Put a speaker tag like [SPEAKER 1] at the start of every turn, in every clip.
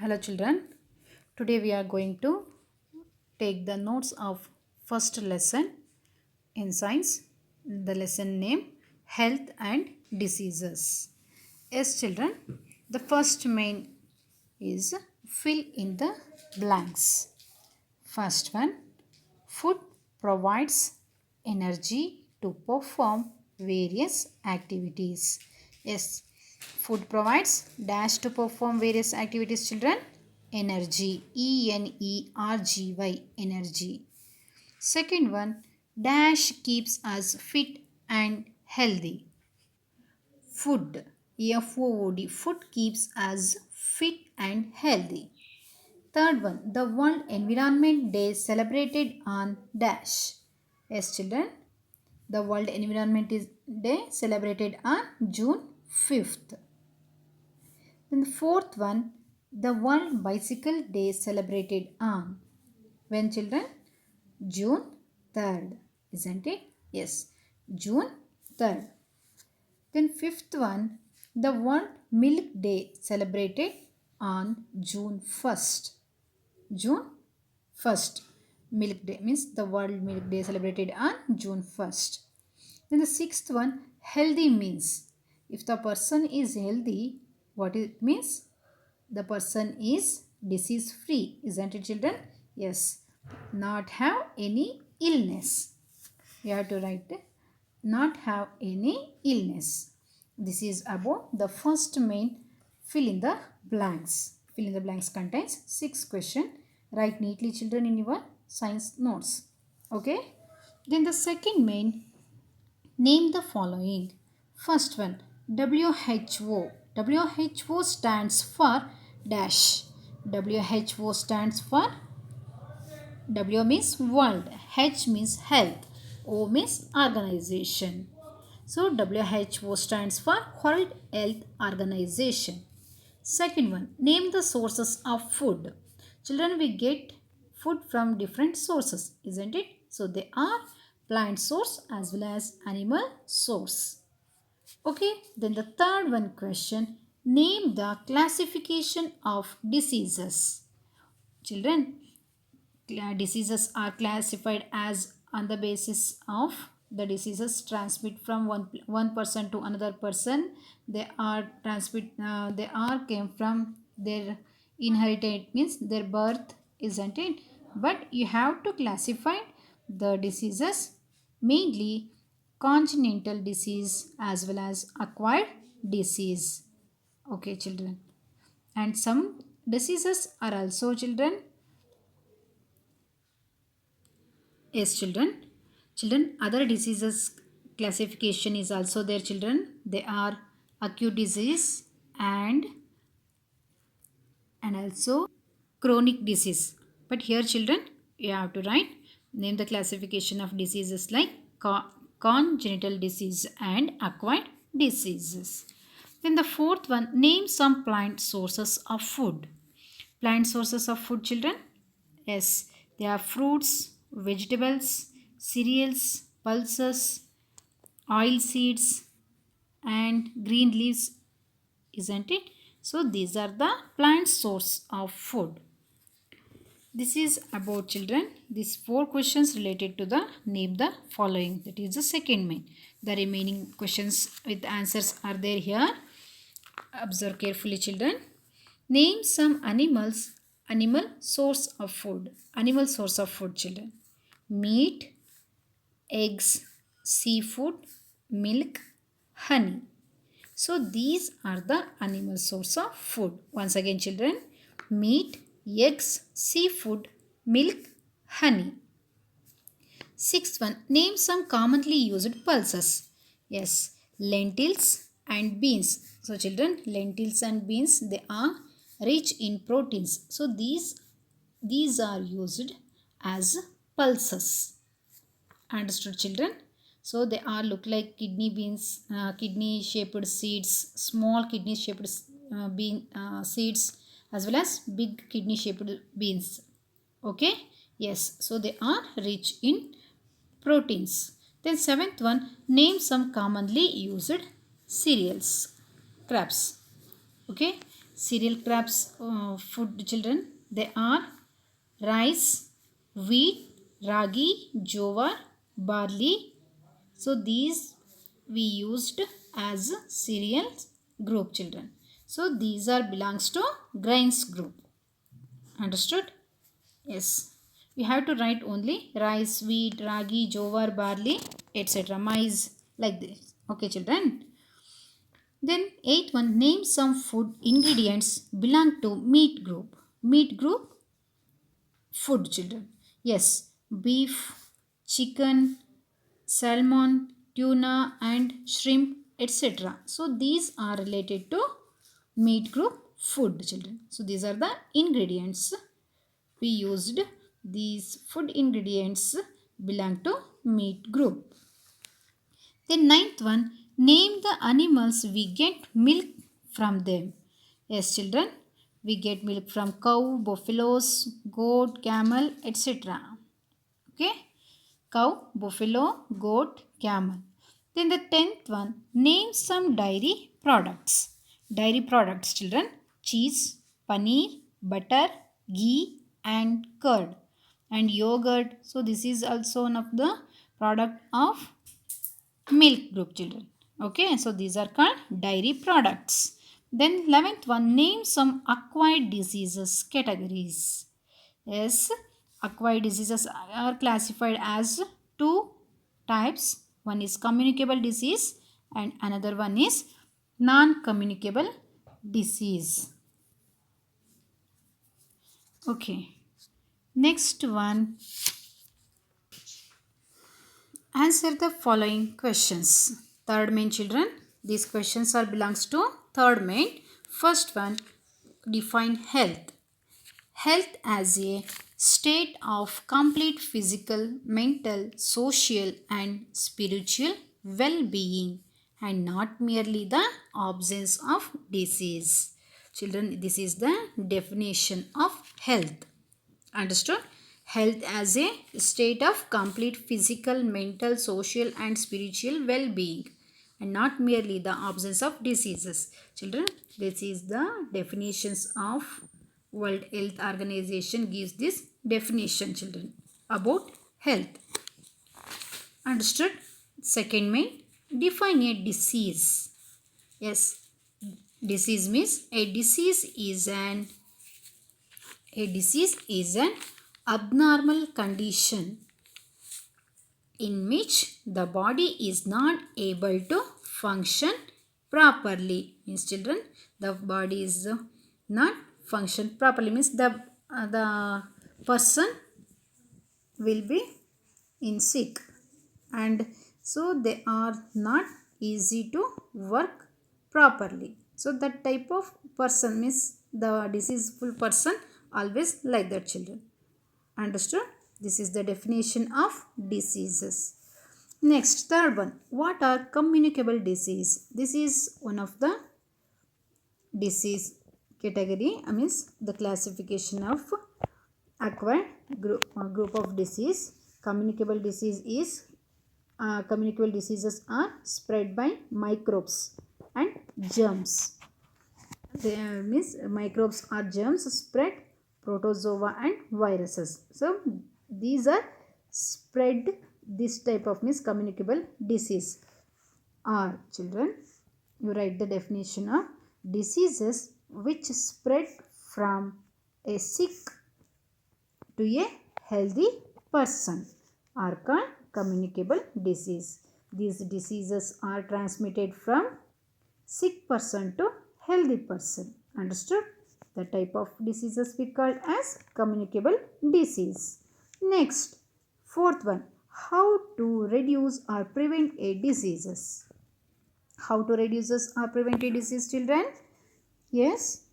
[SPEAKER 1] Hello children, today we are going to take the notes of first lesson in science, the lesson name Health and Diseases. Yes children, the first main is fill in the blanks. First one, food provides energy to perform various activities. Yes, food provides dash to perform various activities, children. Energy, energy, energy. Second one, dash keeps us fit and healthy. Food, food, food keeps us fit and healthy. Third one, the World Environment Day celebrated on dash. Yes, children, the World Day celebrated on June 5th. Then the fourth one, the World Bicycle Day celebrated on when children? June 3rd, isn't it? Yes, June 3rd. Then fifth one, the World Milk Day celebrated on June 1st. June 1st. Milk Day means the World Milk Day celebrated on June 1st. Then the sixth one, healthy means. If the person is healthy, what it means? The person is disease free, isn't it children? Yes. Not have any illness. You have to write not have any illness. This is about the first main fill in the blanks. Fill in the blanks contains 6 questions. Write neatly children in your science notes. Okay. Then the second main, name the following. First one, WHO. WHO stands for dash. WHO stands for, W means world, H means health, O means organization. So WHO stands for World Health Organization. Second one, name the sources of food. Children, we get food from different sources, isn't it? So they are plant source as well as animal source. Okay, then the third one question, name the classification of diseases. Children, diseases are classified as on the basis of the diseases transmit from one person to another person. They are came from their inherited means their birth, isn't it? But you have to classify the diseases mainly congenital disease as well as acquired disease. Okay children, and some diseases are also children. Yes, children. Children, other diseases classification is also there, children. They are acute disease and also chronic disease. But here, children, you have to write name the classification of diseases like congenital disease and acquired diseases. Then the fourth one, name some plant sources of food. Plant sources of food, children? Yes, they are fruits, vegetables, cereals, pulses, oil seeds, and green leaves, isn't it? So these are the plant source of food. This is about children. These 4 questions related to the name the following. That is the second main. The remaining questions with answers are there here. Observe carefully children. Name some animal source of food. Animal source of food children. Meat, eggs, seafood, milk, honey. So these are the animal source of food. Once again children, meat, eggs, seafood, milk, honey. Sixth one, name some commonly used pulses. Yes, lentils and beans. So children, lentils and beans, they are rich in proteins. So these are used as pulses. Understood children? So they are look like kidney beans, kidney shaped seeds, small kidney shaped seeds as well as big kidney shaped beans. Okay? Yes, so they are rich in proteins. Then seventh one, name some commonly used cereals. Crabs. Okay? cereal crops food children? They are rice, wheat, ragi, jowar, barley. So these we used as cereals group children. So these are belongs to grains group. Understood? Yes. We have to write only rice, wheat, ragi, jowar, barley, etc. Maize, like this. Okay children. Then eighth one, name some food ingredients belong to meat group. Meat group food children. Yes, beef, chicken, salmon, tuna and shrimp, etc. So these are related to meat group food children. So these are the ingredients we used. These food ingredients belong to meat group. The ninth one, name the animals we get milk from them. Yes children, we get milk from cow, buffaloes, goat, camel, etc. Okay, cow, buffalo, goat, camel. Then the 10th one, name some dairy products. Dairy products children, cheese, paneer, butter, ghee and curd and yogurt. So this is also one of the product of milk group children. Okay, so these are called dairy products. Then 11th one, name some acquired diseases categories. Yes, acquired diseases are classified as two types. One is communicable disease and another one is non-communicable disease. Okay, next one, answer the following questions. Third main children. These questions are belongs to third main. First one, define health. Health as a state of complete physical, mental, social and spiritual well-being and not merely the absence of disease. Children, this is the definition of health. Understood? Health as a state of complete physical, mental, social and spiritual well-being and not merely the absence of diseases. Children, this is the definitions of World Health Organization gives this definition children about health. Understood? Second main, define a disease. Yes, disease means a disease is an abnormal condition in which the body is not able to function properly. Means children, the body is not function properly. Means the person will be in sick and so they are not easy to work properly. So that type of person means the diseaseful person always like that children. Understood? This is the definition of diseases. Next, third one. What are communicable disease? This is one of the disease category. I mean the classification of acquired group of disease. Communicable diseases are spread by microbes and germs. They means microbes or germs spread protozoa and viruses. So these are spread, this type of means communicable disease are children. You write the definition of diseases which spread from a sick to a healthy person are called communicable disease. These diseases are transmitted from sick person to healthy person. Understood? The type of diseases we call as communicable disease. Next, fourth one, how to reduce or prevent a diseases. How to reduce or prevent a disease children? Yes.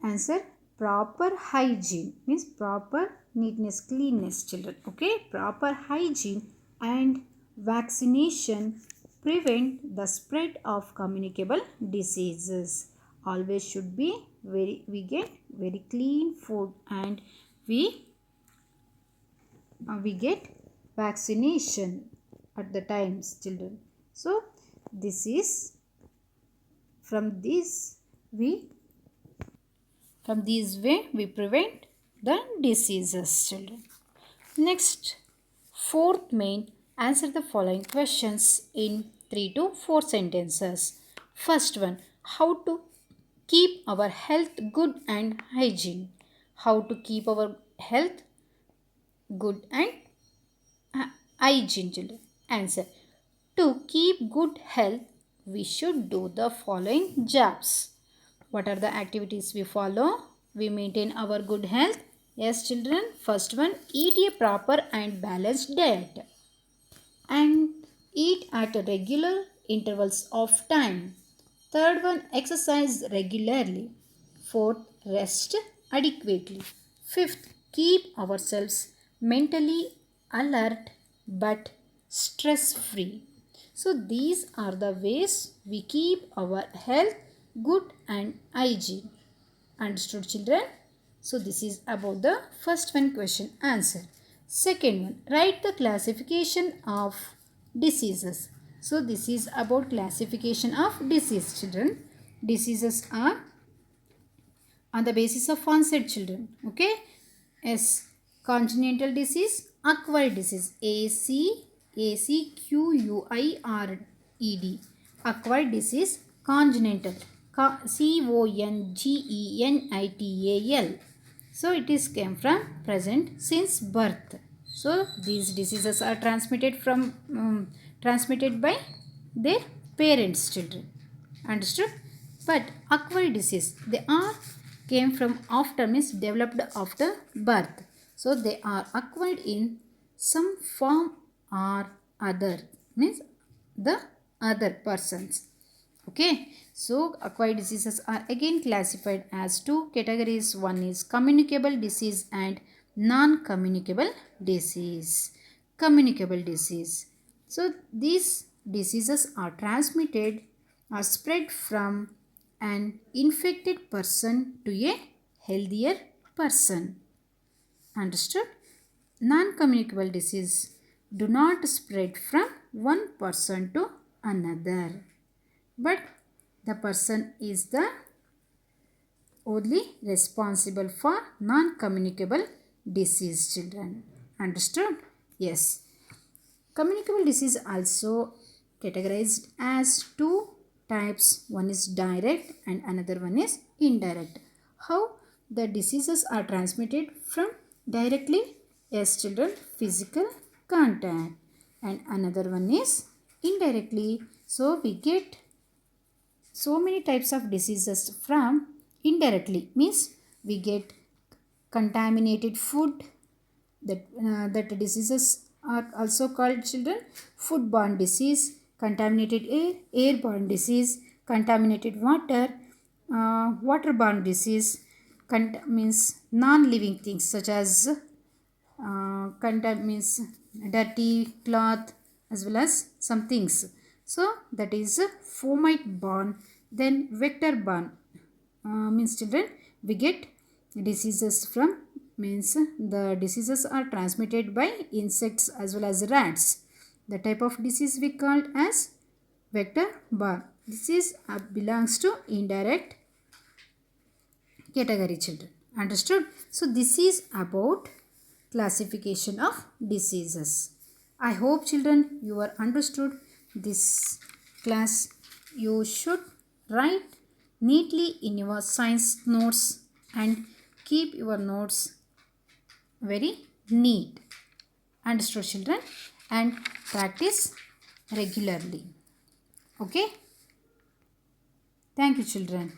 [SPEAKER 1] Answer, proper hygiene means proper neatness, cleanness children. Okay, proper hygiene and vaccination prevent the spread of communicable diseases. Always should be we get very clean food and we get vaccination at the times children. So this is from this we from these way we prevent the diseases, children. Next, fourth main, answer the following questions in 3 to 4 sentences. First one, how to keep our health good and hygiene. How to keep our health good and hygiene, children. Answer, to keep good health, we should do the following jobs. What are the activities we follow? We maintain our good health. Yes, children. First one, eat a proper and balanced diet. And eat at regular intervals of time. Third one, exercise regularly. Fourth, rest adequately. Fifth, keep ourselves mentally alert but stress free. So these are the ways we keep our health good and hygiene. Understood, children? So this is about the first one question answer. Second one, write the classification of diseases. So this is about classification of disease, children. Diseases are on the basis of onset, children. Okay. S. Congenital disease, acquired disease. ACQUIRED. Acquired disease, congenital. CONGENITAL. So it is came from present since birth. So these diseases are transmitted by their parents, children. Understood? But acquired disease, they are came from after, means developed after birth. So they are acquired in some form or other, means the other persons. Okay, so acquired diseases are again classified as two categories. One is communicable disease and non-communicable disease. Communicable disease. So these diseases are transmitted or spread from an infected person to a healthier person. Understood? Non-communicable disease do not spread from one person to another, but the person is the only responsible for non-communicable disease, children. Understood? Yes. Communicable disease also categorized as two types. One is direct and another one is indirect. How the diseases are transmitted from directly? Yes, children, physical contact. And another one is indirectly. So we get so many types of diseases from indirectly, means we get contaminated food, that diseases are also called, children, foodborne disease, contaminated air, airborne disease, contaminated water, waterborne disease, means non-living things such as means dirty cloth as well as some things. So that is fomite borne. Then vector borne, means children, we get diseases from, means the diseases are transmitted by insects as well as rats. The type of disease we called as vector borne. This is belongs to indirect category, children. Understood? So this is about classification of diseases. I hope, children, you are understood this class. You should write neatly in your science notes and keep your notes very neat. Understood, children? And practice regularly. Okay? Thank you, children.